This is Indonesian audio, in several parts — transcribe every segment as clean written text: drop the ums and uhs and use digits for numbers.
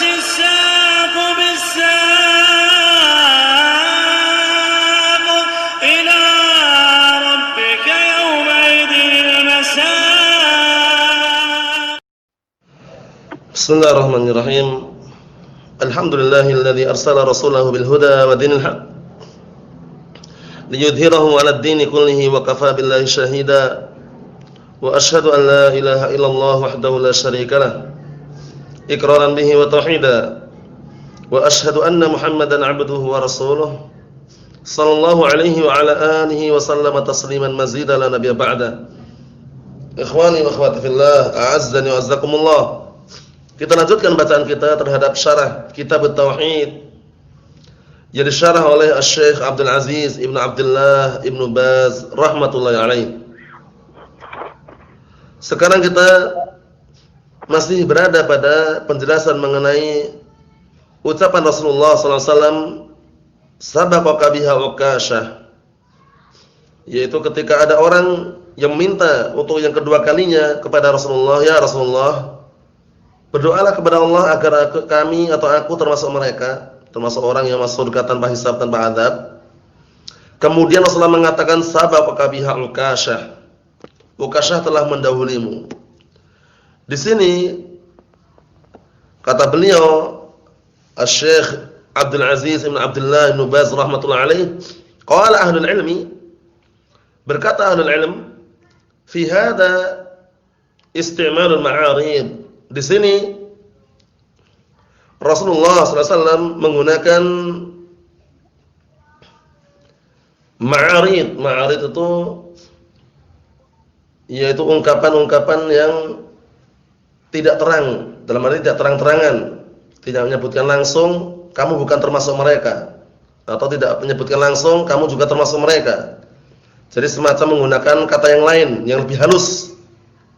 الساق بالساق إلى ربك يومئذ المساق. Bismillahirrahmanirrahim. Alhamdulillahilladzi arsala rasulahu bil huda wa dinil haq liyudhhirahu 'alad dini kullihi wa kafaa billahi shahida. Wa asyhadu an la ilaha illallah wahdahu la syarika lah iqraran bihi wa tauhida. Wa asyhadu anna Muhammadan 'abduhu wa rasuluh sallallahu alaihi wa ala alihi wa sallama tasliman mazida la nabiyya ba'da. Ikhwani wa akhwati fillah, a'azzani wa azzakumullah. Kita lanjutkan bacaan kita terhadap syarah Kitab Tauhid yang disyarah oleh Syekh Abdul Aziz Ibnu Abdullah Ibnu Baz rahmatullahi alaih. Sekarang kita masih berada pada penjelasan mengenai ucapan Rasulullah SAW, sabaqaka biha Ukasyah, yaitu ketika ada orang yang meminta untuk yang kedua kalinya kepada Rasulullah, ya Rasulullah, berdoalah kepada Allah agar kami atau aku termasuk mereka, termasuk orang yang masuk surga tanpa hisab, tanpa adab. Kemudian Rasulullah mengatakan, sabaqaka biha Ukasyah, Ukasyah telah mendahulimu. Di sini kata beliau Syekh Abdul Aziz Ibn Abdullah Ibn Baz rahmatullahi alaih, qala ahlul ilmi, berkata ahlul ilm, fi hadha isti'malul ma'arid. Di sini Rasulullah SAW menggunakan ma'arid. Ma'arid itu yaitu ungkapan-ungkapan yang tidak terang, dalam arti tidak terang-terangan, tidak menyebutkan langsung kamu bukan termasuk mereka, atau tidak menyebutkan langsung kamu juga termasuk mereka. Jadi semacam menggunakan kata yang lain yang lebih halus.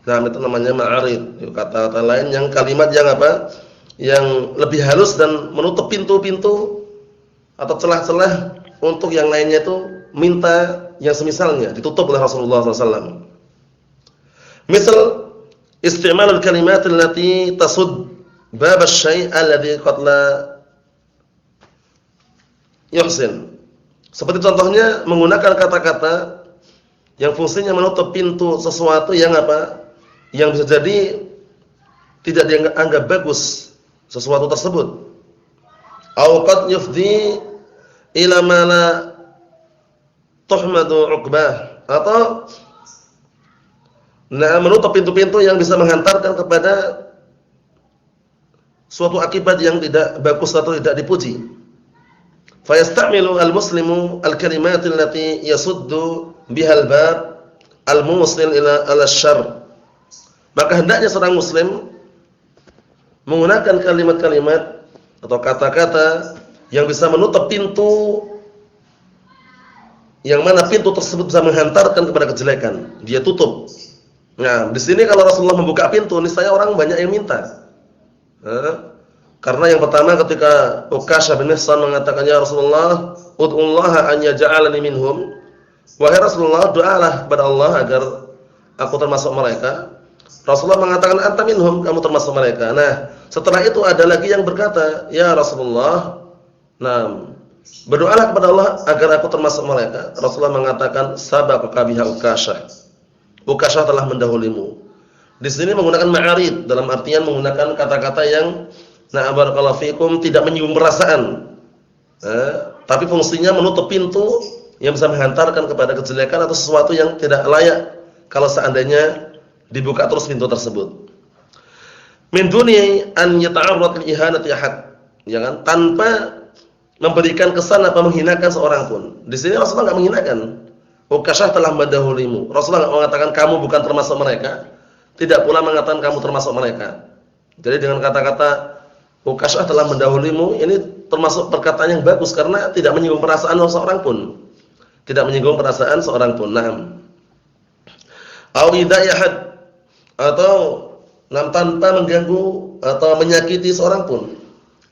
Nah, itu namanya ma'arid. Kata-kata lain yang kalimat yang apa? Yang lebih halus dan menutup pintu-pintu atau celah-celah untuk yang lainnya itu minta yang semisalnya ditutup oleh Rasulullah SAW. Misal isti'malul kalimat allati tasud bab asy-syai' alladhi qad la yuhsin. Seperti contohnya menggunakan kata-kata yang fungsinya menutup pintu sesuatu yang apa? Yang bisa jadi tidak dianggap bagus sesuatu tersebut. Au qad yufdi ila ma la tuhmadu 'uqbah, atau menutup pintu-pintu yang bisa menghantarkan kepada suatu akibat yang tidak bagus atau tidak dipuji. Fa yasta'milu al-muslimu al-kalimat allati yasuddu biha al-bab al-musil ila al-syarr. Maka hendaknya seorang muslim menggunakan kalimat-kalimat atau kata-kata yang bisa menutup pintu, yang mana pintu tersebut bisa menghantarkan kepada kejelekan. Dia tutup. Nah, di sini kalau Rasulullah membuka pintu, niscaya orang banyak yang minta. Karena yang pertama ketika Ukasyah bin Mihsan mengatakan, ya Rasulullah, ud'ullaha an yaj'alani minhum. Wahai Rasulullah, doalah kepada Allah agar aku termasuk mereka. Rasulullah mengatakan, anta minhum, kamu termasuk mereka. Nah, setelah itu ada lagi yang berkata, ya Rasulullah, berdoalah kepada Allah agar aku termasuk mereka. Rasulullah mengatakan, sabaqaka biha Ukasyah, Ukasyah telah mendahulimu. Di sini menggunakan ma'arid dalam artian menggunakan kata-kata yang barakallahu fikum tidak menyinggung perasaan, tapi fungsinya menutup pintu yang bisa menghantarkan kepada kejelekan atau sesuatu yang tidak layak kalau seandainya dibuka terus pintu tersebut. Min duni an yata'arrad li ihanati ahad, ya kan? Tanpa memberikan kesan apa menghinakan seorang pun. Di sini Rasulullah enggak menghinakan. Ukasyah telah mendahulimu. Rasulullah mengatakan kamu bukan termasuk mereka, tidak pula mengatakan kamu termasuk mereka. Jadi dengan kata-kata Ukasyah telah mendahulimu, ini termasuk perkataan yang bagus karena tidak menyinggung perasaan seorang pun. Tidak menyinggung perasaan seorang pun. Naam. Au idayah, atau tanpa mengganggu atau menyakiti seorang pun.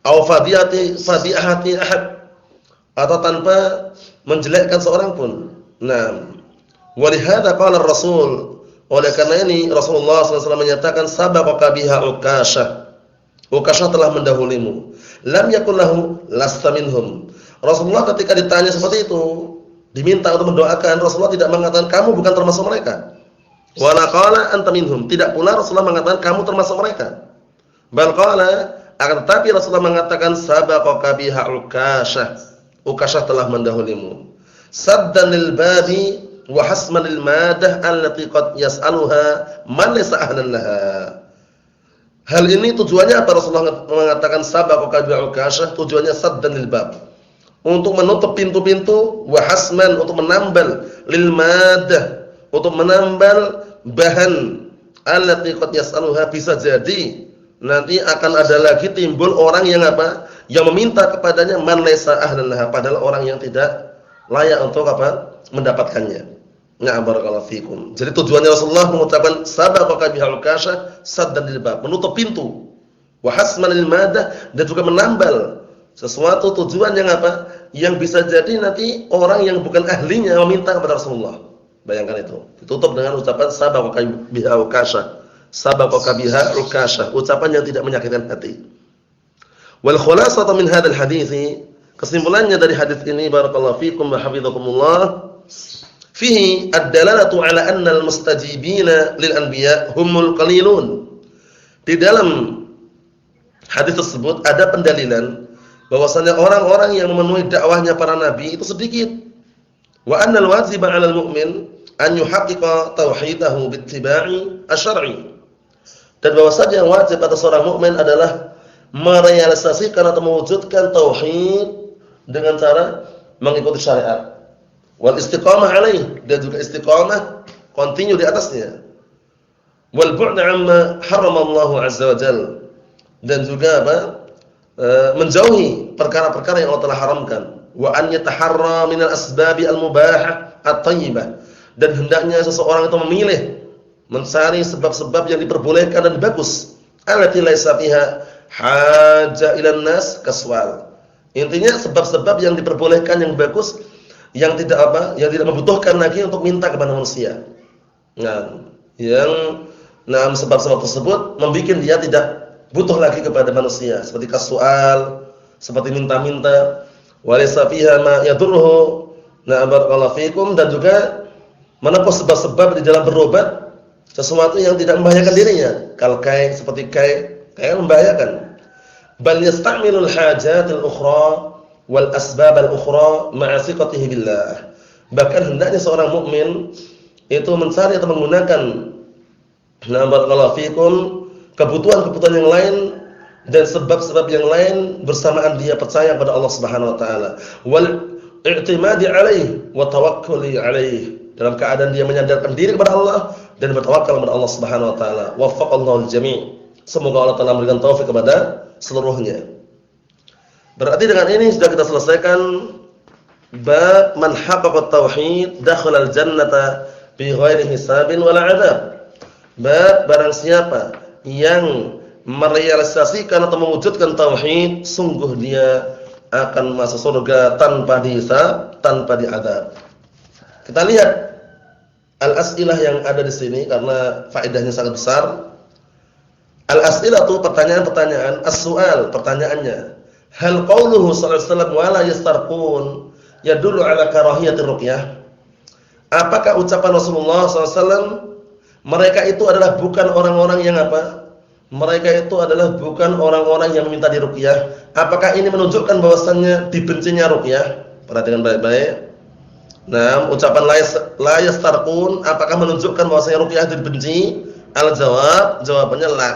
Au fadiyati ahad, atau tanpa menjelekkan seorang pun. Nah, walihada qala Rasul, oleh karena ini Rasulullah SAW menyatakan sabaqaka biha Ukasyah, Ukashah telah mendahulimu. Lam yakul lahu lasta minhum. Rasulullah ketika ditanya seperti itu, diminta untuk mendoakan, Rasulullah tidak mengatakan kamu bukan termasuk mereka. Wala qala anta minhum. Tidak pula Rasulullah mengatakan kamu termasuk mereka. Bal qala, akan tetapi Rasulullah mengatakan sabaqaka biha Ukashah. Ukashah telah mendahulimu. Saddan lil babi wa hasman lil madah allati qad yas'aluha man laysa ahlan laha. Hal ini tujuannya apa Rasulullah mengatakan sabaqaka biha Ukashah? Tujuannya saddan lil bab, untuk menutup pintu-pintu, wa hasman untuk menambal, lil madah untuk menambal bahan, allati qad yas'aluha bisa jadi nanti akan ada lagi timbul orang yang apa? Yang meminta kepadanya man laysa ahlan laha, padahal orang yang tidak layak untuk apa? Mendapatkannya. Nah, barakallahu fikum. Jadi tujuannya Rasulullah mengucapkan sabaqaka biha Ukashah saddan lil bab, menutup pintu, wa hasman lil madah, dan juga menambal sesuatu tujuan yang apa? Yang bisa jadi nanti orang yang bukan ahlinya meminta kepada Rasulullah. Bayangkan itu. Ditutup dengan ucapan sabaqaka biha Ukashah. Sabaqaka biha Ukashah, ucapan yang tidak menyakitkan hati. Wal khulasatu min hadzal hadits, kesimpulannya dari hadis ini barakallahu fikum wa hafizakumullah, fihi ad-dalalatu ala anna al-mustajibina lil anbiya humul qalilun. Di dalam hadis tersebut ada pendalilan bahwasanya orang-orang yang memenuhi dakwahnya para nabi itu sedikit. Wa annal wajiba 'alal mu'min an yuhaqqiqa tauhidahu bittiba'i asy-syar'i. Dan bahwasanya yang wajib atas seorang mukmin adalah merealisasikan atau mewujudkan tauhid dengan cara mengikuti syariat. Wal istiqamah alaih, dan juga istiqamah continue di atasnya. Wal bu'd 'amma haramallahu 'azza wa jalla, dan juga apa? Menjauhi perkara-perkara yang Allah telah haramkan. Wa an yataharra minal asbabi al-mubahah at-thayyibah, dan hendaknya seseorang itu memilih mencari sebab-sebab yang diperbolehkan dan bagus. Allati laisa fiha haja ilan nas kaswal. Intinya sebab-sebab yang diperbolehkan yang bagus, yang tidak apa? Yang tidak membutuhkan lagi untuk minta kepada manusia. Nah, yang sebab-sebab tersebut membuat dia tidak butuh lagi kepada manusia, seperti kasual, seperti minta-minta, walaysa fiha ma yadurruhu. Nah, barakallahu fikum, dan juga menempuh sebab-sebab di dalam berobat sesuatu yang tidak membahayakan dirinya. Kalkai, seperti kai membahayakan. Bal yasta'milul hajatil ukhra wal asbab al-ukhra ma'a thiqatihi billah. Bahkan hendaknya seorang mukmin itu mencari atau menggunakan barakallahu fikum kebutuhan-kebutuhan yang lain dan sebab-sebab yang lain bersamaan dia percaya kepada Allah Subhanahu wa taala. Wal i'timadi 'alaihi wa tawakkuli 'alaihi, dalam keadaan dia menyandarkan diri kepada Allah dan bertawakal kepada Allah Subhanahu wa taala. Waffaqallahu al-jami'. Semoga Allah Taala memberikan taufik kepada seluruhnya. Berarti dengan ini sudah kita selesaikan bab man haqqaqa tauhid dakhala al-jannata bi ghairi hisabin wala 'adzab. Bab barang siapa yang merealisasikan atau mewujudkan tauhid, sungguh dia akan masuk surga tanpa dihisab, tanpa diadzab. Kita lihat al-as'ilah yang ada di sini karena faedahnya sangat besar. Al-as'ilah itu pertanyaan-pertanyaan, as-su'al pertanyaannya. Hal qauluhu sallallahu alaihi wasallam wala yastarqun yadullu ala karahiyatir ruqyah? Apakah ucapan Rasulullah SAW mereka itu adalah bukan orang-orang yang apa? Mereka itu adalah bukan orang-orang yang meminta diruqyah. Apakah ini menunjukkan bahwasannya dibencinya ruqyah? Perhatikan baik-baik. Nah, ucapan la yastarqun apakah menunjukkan bahwasanya ruqyah itu dibenci? Al-jawab, jawabannya la.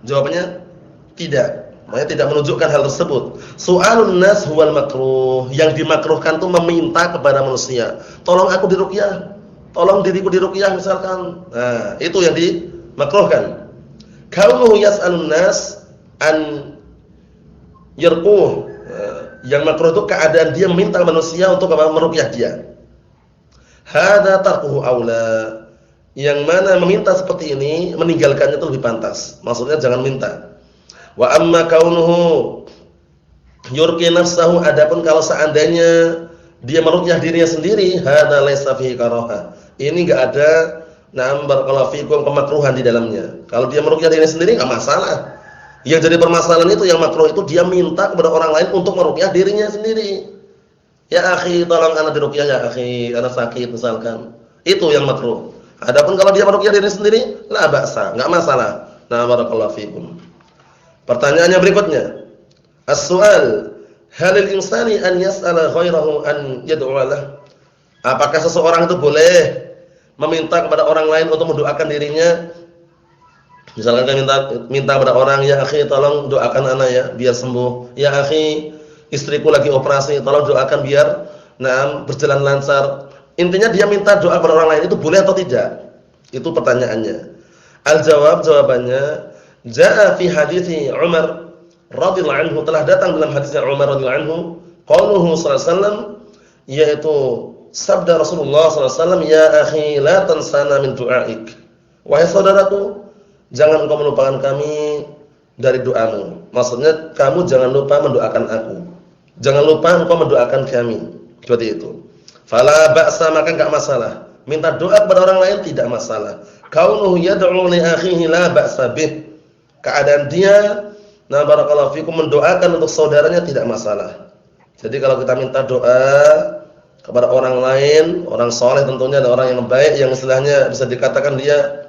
Jawabannya tidak. Makanya tidak menunjukkan hal tersebut. Su'alun nas huwal makruh. Yang dimakruhkan itu meminta kepada manusia. Tolong aku diruqyah. Tolong diriku diruqyah misalkan. Nah, itu yang dimakruhkan. Kaunuhu yas'alun nas an yarquh. Yang makruh itu keadaan dia meminta manusia untuk meruqyah dia. Hadza tarkuhu aula. Yang mana meminta seperti ini meninggalkannya itu lebih pantas. Maksudnya jangan minta. Wa amma kaunuhu yurqi nafsahu, adapun kalau seandainya dia meruqyah dirinya sendiri, hadza laisa fihi karaha. Ini enggak ada barakallahu fikum kemakruhan di dalamnya. Kalau dia meruqyah dirinya sendiri enggak masalah. Yang jadi permasalahan itu yang makruh itu dia minta kepada orang lain untuk meruqyah dirinya sendiri. Ya akhi, tolong ana diruqyah ya akhi, ana sakit misalkan. Itu yang makruh. Adapun kalau dia meruqyah diri sendiri, la ba'sa, enggak masalah. Nah, barakallahu fikum. Pertanyaannya berikutnya. As-su'al, halil insani an yas'ala ghairahu an yad'u lahu? Apakah seseorang itu boleh meminta kepada orang lain untuk mendoakan dirinya? Misalkan kita minta kepada orang, ya akhi tolong doakan anak ya biar sembuh. Ya akhi, istriku lagi operasi, tolong doakan biar berjalan lancar. Intinya dia minta doa kepada orang lain, itu boleh atau tidak? Itu pertanyaannya. Al-jawab, jawabannya, jaa fi hadithi Umar radhiyallahu anhu, telah datang dalam hadisnya Umar radhiyallahu anhu, qauluhu sallallahu alaihi wasallam, yaitu sabda Rasulullah sallallahu alaihi wasallam, ya akhi la tansana min du'aik. Wahai saudaraku, jangan engkau melupakan kami dari doamu. Maksudnya kamu jangan lupa mendoakan aku. Jangan lupa engkau mendoakan kami. Seperti itu. Fala ba'sa, maka enggak masalah. Minta doa kepada orang lain tidak masalah. Kaunuhu yad'u li akhihi la ba'sa bih. Keadaan dia barakallahu fikum mendoakan untuk saudaranya tidak masalah. Jadi kalau kita minta doa kepada orang lain, orang soleh tentunya, ada orang yang baik, yang istilahnya bisa dikatakan dia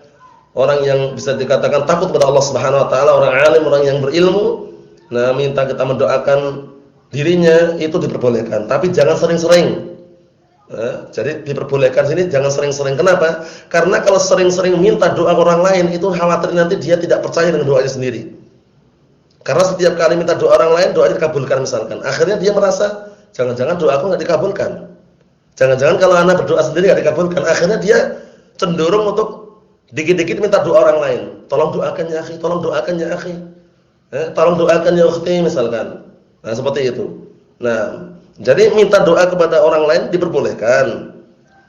orang yang bisa dikatakan takut kepada Allah Subhanahu wa taala, orang alim, orang yang berilmu. Minta kita mendoakan dirinya itu diperbolehkan, tapi jangan sering-sering. Jadi diperbolehkan sini jangan sering-sering. Kenapa? Karena kalau sering-sering minta doa orang lain itu khawatir nanti dia tidak percaya dengan doanya sendiri. Karena setiap kali minta doa orang lain, doanya dikabulkan misalkan. Akhirnya dia merasa jangan-jangan doaku enggak dikabulkan. Jangan-jangan kalau anak berdoa sendiri enggak dikabulkan. Akhirnya dia cenderung untuk dikit-dikit minta doa orang lain. Tolong doakan ya akhi, tolong doakan ya akhi. Tolong doakan ya ukhti misalkan. Nah, seperti itu. Nah, jadi minta doa kepada orang lain diperbolehkan.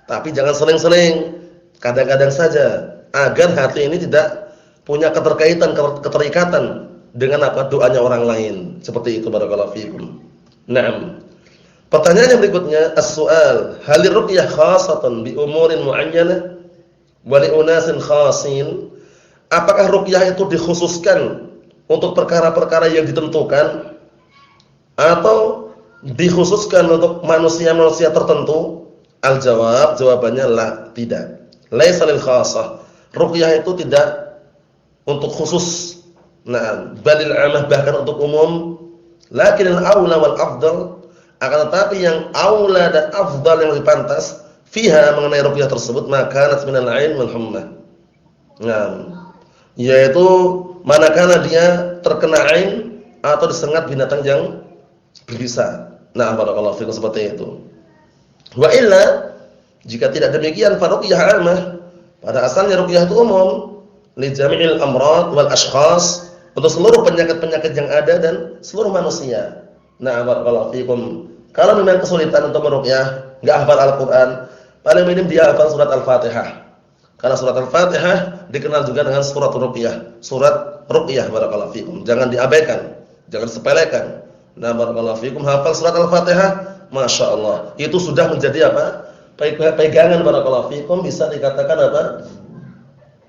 Tapi jangan sering-sering. Kadang-kadang saja agar hati ini tidak punya keterikatan dengan doanya orang lain. Seperti itu, barakallahu fikum. Naam. Pertanyaan yang berikutnya, as-su'al, halir ruqyah khassatan bi umurin muayyanah wa li unasin khasin? Apakah ruqyah itu dikhususkan untuk perkara-perkara yang ditentukan atau dikhususkan untuk manusia-manusia tertentu? Al-jawab, jawabannya la, tidak. Laisa lil khassah. Ruqyah itu tidak untuk khusus. Nah, balil amah, bahkan untuk umum. Lakin al-aula wal afdal, akan tetapi yang aula dan afdal yang lebih pantas fiha mengenai ruqyah tersebut, maka minal ain wal hummah. Nah, yaitu manakala dia terkena ain atau disengat binatang yang berbisa. Nah, barakallahu fikum, seperti itu. Wa illa, jika tidak demikian, fa ruqyah amah, pada asalnya ruqyah itu umum, li jami'il amrad wal ashkhas, untuk seluruh penyakit-penyakit yang ada dan seluruh manusia. Nah, barakallahu fikum. Kalau memang kesulitan untuk meruqyah, enggak hafal Al-Qur'an, paling minim dia hafal surat Al-Fatihah. Karena surat Al-Fatihah dikenal juga dengan surat ruqyah. Surat ruqyah, barakallahu fikum. Jangan diabaikan, jangan disepelekan. Nah, barakallahu fikum, hafal surat Al-Fatihah, Masya Allah. Itu sudah menjadi apa? Pegangan, barakallahu fikum, bisa dikatakan apa?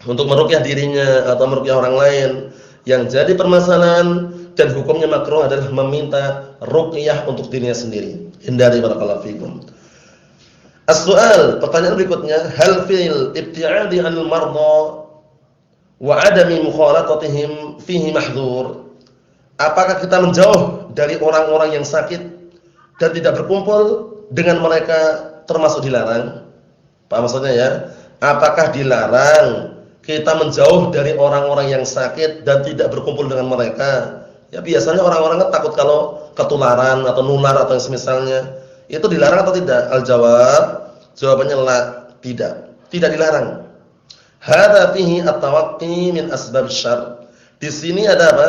Untuk meruqyah dirinya atau meruqyah orang lain. Yang jadi permasalahan dan hukumnya makruh adalah meminta ruqyah untuk dirinya sendiri. Hindari, barakallahu fikum. As-su'al, pertanyaan berikutnya, hal fil ibti'adi 'anil marda wa 'adami mukhalatatihim fihi mahdzur? Apakah kita menjauh dari orang-orang yang sakit dan tidak berkumpul dengan mereka termasuk dilarang? Paham maksudnya ya? Apakah dilarang kita menjauh dari orang-orang yang sakit dan tidak berkumpul dengan mereka? Ya biasanya orang-orang kan takut kalau ketularan atau nular atau semisalnya. Itu dilarang atau tidak? Al-jawab, jawabannya la, tidak. Tidak dilarang. Hadza fihi at-tawaqqi min asbab syarr. Di sini ada apa?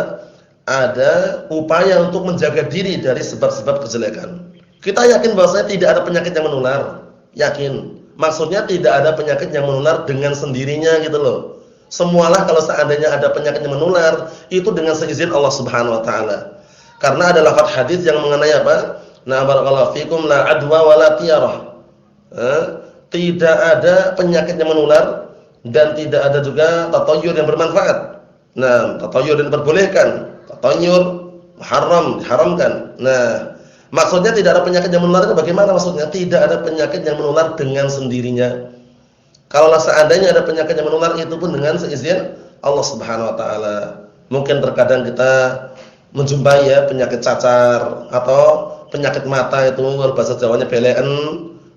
Ada upaya untuk menjaga diri dari sebab-sebab kejelekan. Kita yakin bahwasanya tidak ada penyakit yang menular. Yakin. Maksudnya tidak ada penyakit yang menular dengan sendirinya gitu loh. Semualah kalau seandainya ada penyakit yang menular, itu dengan seizin Allah Subhanahu wa taala. Karena ada lafaz hadis yang mengenai apa? Nah, barakallahu fikum, la adwa wa la tiyarah. Tidak ada penyakit yang menular dan tidak ada juga tatayyur yang bermanfaat. Nah, tatayyur yang diperbolehkan. tatanyur haram, diharamkan. Nah, maksudnya tidak ada penyakit yang menular itu bagaimana maksudnya? Tidak ada penyakit yang menular dengan sendirinya. Kalau seandainya ada penyakit yang menular itu pun dengan seizin Allah Subhanahu wa taala. Mungkin terkadang kita menjumpai ya penyakit cacar atau penyakit mata itu bahasa Jawanya belen.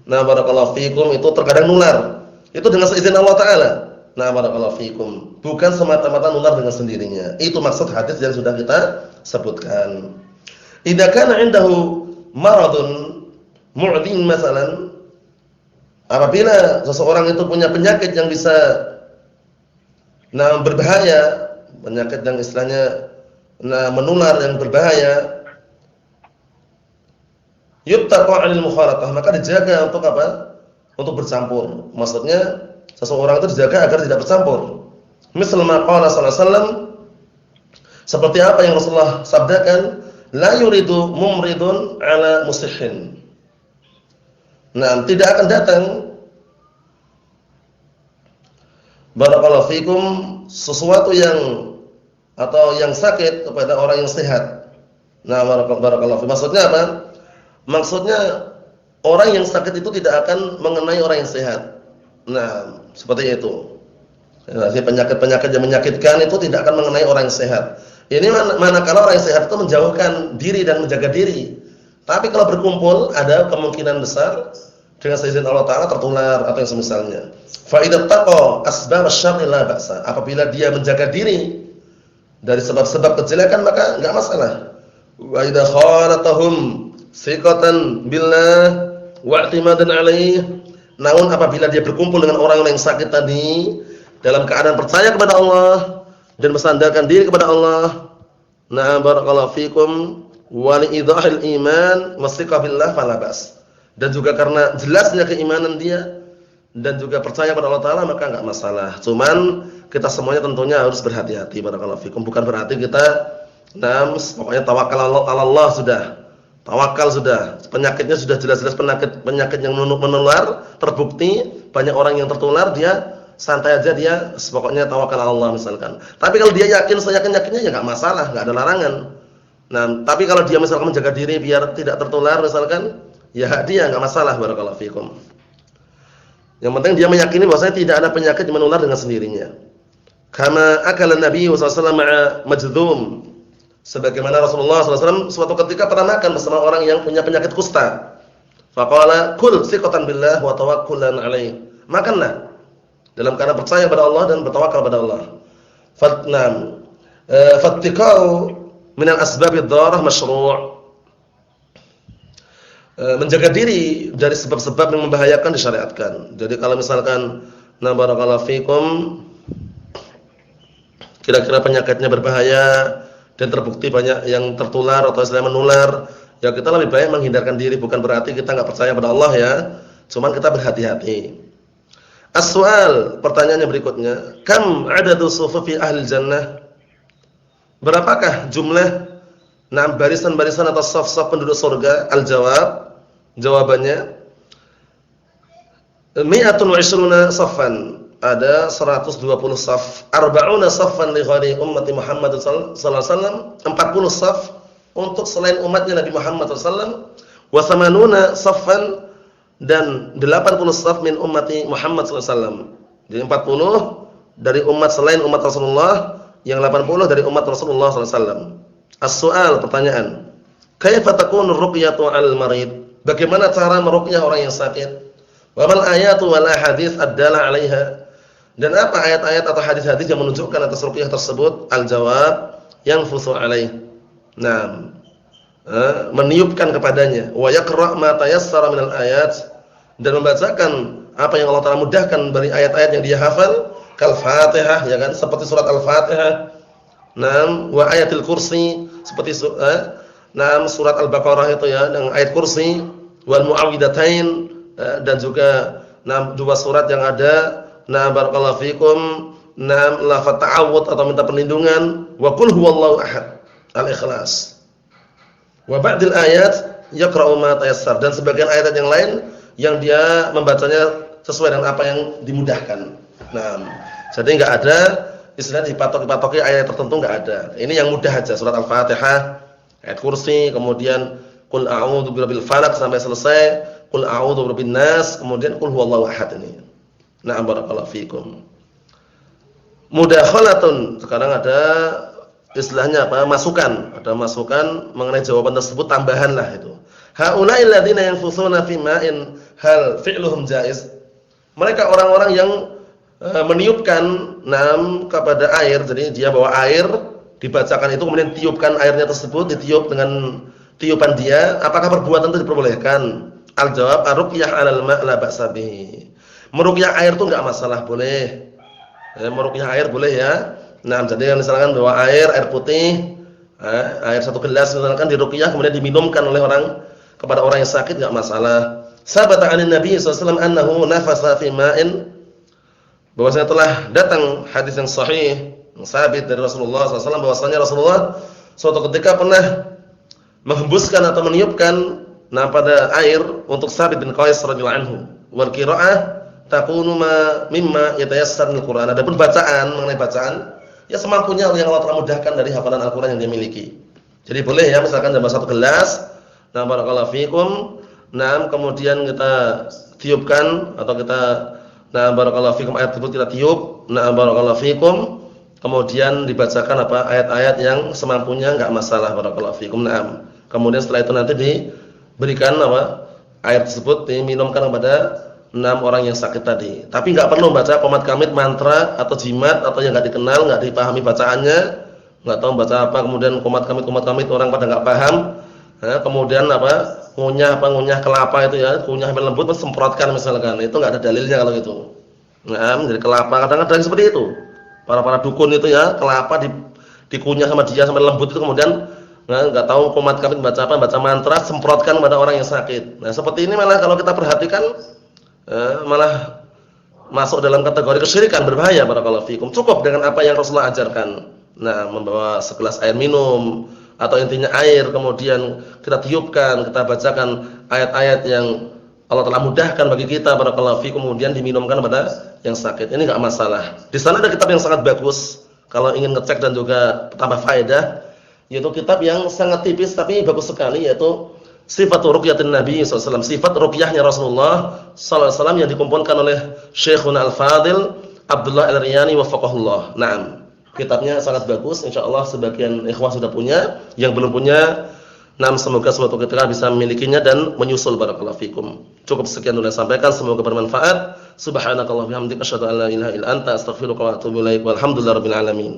Nah, barakallahu fikum itu terkadang nular. Itu dengan seizin Allah taala. Nah, barakallahu fikum. Bukan semata-mata nular dengan sendirinya. Itu maksud hadis yang sudah kita sebutkan. Idza kana 'indahu maradun mu'din masalan, apabila seseorang itu punya penyakit yang bisa berbahaya, penyakit yang istilahnya menular yang berbahaya, yuttaqa 'anil mukhalatah, maka dijaga untuk apa? Untuk bercampur. Maksudnya seseorang itu dijaga agar tidak bercampur. Misal ma qala sallallahu alaihi wasallam, seperti apa yang Rasulullah sabdakan, la yuridu mumridun ala musihhin. Nah, tidak akan datang barakallahu fikum sesuatu yang atau yang sakit kepada orang yang sehat. Nah, barakallahu fikum. Maksudnya apa? Maksudnya orang yang sakit itu tidak akan mengenai orang yang sehat. Nah, seperti itu. Jadi penyakit-penyakit yang menyakitkan itu tidak akan mengenai orang yang sehat. Ini manakala orang yang sehat itu menjauhkan diri dan menjaga diri. Tapi kalau berkumpul ada kemungkinan besar dengan seizin Allah Taala tertular atau yang semisalnya. Fa idza taqa asbab asy-syarri la ba'sa. Apabila dia menjaga diri dari sebab-sebab kejelekan maka enggak masalah. Wa idza khalatahum thiqatan billah wa i'timadan alaih. Namun apabila dia berkumpul dengan orang yang sakit tadi dalam keadaan percaya kepada Allah dan bersandarkan diri kepada Allah, na barakallahu fikum wa li idhahil iman wasiqa billah fala bas. Dan juga karena jelasnya keimanan dia dan juga percaya pada Allah Taala maka enggak masalah. Cuman kita semuanya tentunya harus berhati-hati barakallahu fikum. Bukan berarti kita pokoknya tawakal Allah sudah. Tawakal sudah. Penyakitnya sudah jelas-jelas penyakit yang menular, terbukti banyak orang yang tertular, dia santai aja, dia pokoknya tawakal Allah misalkan. Tapi kalau dia yakin seyakin-yakinnya ya enggak masalah, enggak ada larangan. Nah, tapi kalau dia misalkan menjaga diri biar tidak tertular misalkan, ya dia enggak masalah barakallahu fikum. Yang penting dia meyakini bahwasanya tidak ada penyakit yang menular dengan sendirinya. Kama akala Nabi sallallahu alaihi wasallam majdhum. Sebagaimana Rasulullah SAW suatu ketika pernah makan bersama orang yang punya penyakit kusta. Faqala kul thiqatan billah wa tawakkulan alaih. Makanlah dalam keadaan percaya pada Allah dan bertawakal pada Allah. Fatnam fattiqau min al-asbabid dharah masyru'. Menjaga diri dari sebab-sebab yang membahayakan disyariatkan. Jadi kalau misalkan na barakallahu fikum kira-kira penyakitnya berbahaya dan terbukti banyak yang tertular atau istilah menular, ya kita lebih baik menghindarkan diri. Bukan berarti kita enggak percaya pada Allah ya, cuman kita berhati-hati. As-su'al, pertanyaannya berikutnya, kam adadu sufufi ahli jannah? Berapakah jumlah barisan-barisan atau saf-saf penduduk surga? Al-jawab, jawabannya 120 saffan. Ada 120 saf, 40 saffan li ghairi ummati Muhammad sallallahu alaihi wasallam, 40 saf untuk selain umatnya Nabi Muhammad sallallahu alaihi wasallam, wa 80 saffan dan 80 saf min ummati Muhammad sallallahu alaihi wasallam. Jadi 40 dari umat selain umat Rasulullah, yang 80 dari umat Rasulullah sallallahu alaihi wasallam. As-su'al, pertanyaan. Kaifa takunu ruqyatu 'alal marid? Bagaimana cara meruqyah orang yang sakit? Wa mal ayatu wal ahadits ad-dala 'alaiha? Dan apa ayat-ayat atau hadis-hadis yang menunjukkan atas ruqyah tersebut? Al-jawab, yanfusu 'alaih. Nah, meniupkan kepadanya, wa yaqra' ma tayassara minal ayat, dan membacakan apa yang Allah Taala mudahkan dari ayat-ayat yang dia hafal, kal Fatihah ya kan, seperti surat Al-Fatihah. Naam, wa ayatil kursi, seperti surat Al-Baqarah itu ya, dengan ayat kursi, wal muawwidatain, dan juga dua surat yang ada barakallahu fikum, lafaz ta'awudz atau minta perlindungan, wa qul huwallahu ahad, Al-Ikhlas. Wa ba'dil ayat yaqra'u ma tayassar, dan sebagian ayat yang lain yang dia membacanya sesuai dengan apa yang dimudahkan. Nah, jadi enggak ada istilahnya dipatoki ayat tertentu enggak ada. Ini yang mudah aja, surat Al-Fatihah, ayat kursi, kemudian qul a'udzu birabbil falaq sampai selesai, qul a'udzu birabbin nas, kemudian qul huwallahu ahad ini. Na'am barakallahu fikum. Mudakhalatun, sekarang ada istilahnya apa? Masukan. Ada masukan mengenai jawaban tersebut, tambahan lah itu. Haula'il ladzina yanfusuna fi ma'in hal fi'luhum jaiz. Mereka orang-orang yang meniupkan kepada air, jadi dia bawa air, dibacakan itu kemudian tiupkan airnya tersebut, ditiup dengan tiupan dia, apakah perbuatan itu diperbolehkan? Al-jawab ar-ruqyah 'alal ma' la ba'sa bihi. Meruqyah air itu enggak masalah, boleh. Meruqyah air boleh ya. Jadi misalkan bawa air putih, air 1 gelas misalkan diruqyah kemudian diminumkan oleh orang kepada orang yang sakit enggak masalah. Sabata 'anin Nabi sallallahu alaihi wasallam annahu nafasa fi ma'in, bahwasanya telah datang hadis yang sahih, yang sabit dari Rasulullah SAW bahwasanya Rasulullah suatu ketika pernah menghembuskan atau meniupkan pada air untuk Sabit bin Qais radhiyallahu anhu. Wal qira'ah takunu mimma yatayassar al Qur'an. Adapun bacaan, mengenai bacaan ya semampunya yang Allah telah mudahkan dari hafalan Al-Qur'an yang dia miliki. Jadi boleh ya, misalkan dalam 1 gelas, barakallahu fikum, kemudian kita tiupkan atau kita barakallahu fikum ayat tersebut kita tiup, barakallahu fikum, kemudian dibacakan ayat-ayat yang semampunya enggak masalah, barakallahu fikum. Kemudian setelah itu nanti diberikan air tersebut diminumkan kepada 6 orang yang sakit tadi. Tapi enggak perlu baca qomat kamit, mantra atau jimat atau yang enggak dikenal, enggak dipahami bacaannya, enggak tahu baca apa, kemudian qomat kamit orang pada enggak paham. Kemudian ngunyah kelapa itu ya, ngunyah sampai lembut terus semprotkan misalkan. Itu enggak ada dalilnya kalau gitu. Jadi kelapa kadang-kadang seperti itu. Para dukun itu ya, kelapa dikunyah sama dia sampai lembut itu kemudian enggak tahu qomat kamit baca apa, baca mantra, semprotkan kepada orang yang sakit. Nah, seperti ini malah kalau kita perhatikan malah masuk dalam kategori kesyirikan, berbahaya, barakallahu fikum. Cukup dengan apa yang Rasulullah ajarkan. Membawa segelas air minum atau intinya air, kemudian kita tiupkan, kita bacakan ayat-ayat yang Allah telah mudahkan bagi kita, barakallahu fikum, kemudian diminumkan kepada yang sakit. Ini enggak masalah. Di sana ada kitab yang sangat bagus kalau ingin ngecek dan juga tambah faedah, yaitu kitab yang sangat tipis tapi bagus sekali, yaitu Sifatul Ruqyatin Nabi SAW, sifat ruqyahnya Rasulullah SAW yang dikumpulkan oleh Syekhuna Al-Fadil Abdullah Al-Riyani wafaqahullah. Kitabnya sangat bagus, insyaallah sebagian ikhwah sudah punya, yang belum punya, semoga suatu ketika bisa memilikinya dan menyusul, barakallahu fikum. Cukup sekian dulu yang sampaikan, semoga bermanfaat. Subhanakallahumma wa bihamdika asyhadu an la ilaha illa anta astaghfiruka wa atubu ilaik. Walhamdulillahirabbil alamin.